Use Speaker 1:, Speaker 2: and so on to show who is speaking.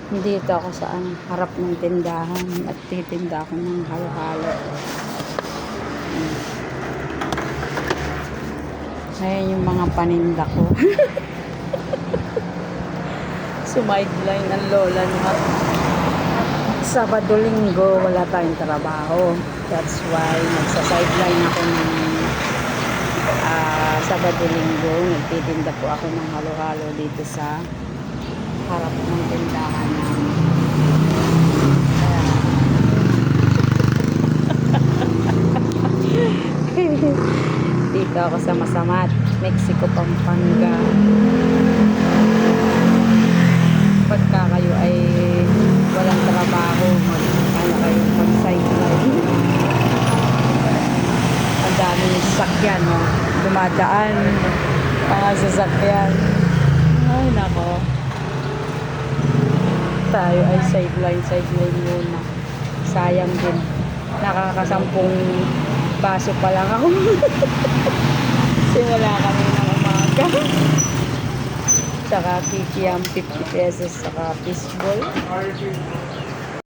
Speaker 1: Dito ako sa harap ng tindahan at titinda ako ng halo-halo. Ayan yung mga paninda ko. Sumideline ang lola niya. Sabado linggo wala tayong trabaho. That's why nagsa-sideline ako ng Sabado linggo. Nagtitinda po ako ng halo-halo dito sa harap ng tindahan namin. Dito ako sa Masamat, Mexico, Pampanga. Pagka kayo ay walang trabaho, ano kayo pag-sideline. Ang daming sasakyan, no? Dumadaan mga sasakyan. Ay nako, tayo ay sideline muna. Sayang din, nakakasampung baso pa lang ako. Simula kami ng umaga. Tsaka kikiam 50 pesos, saka fishball.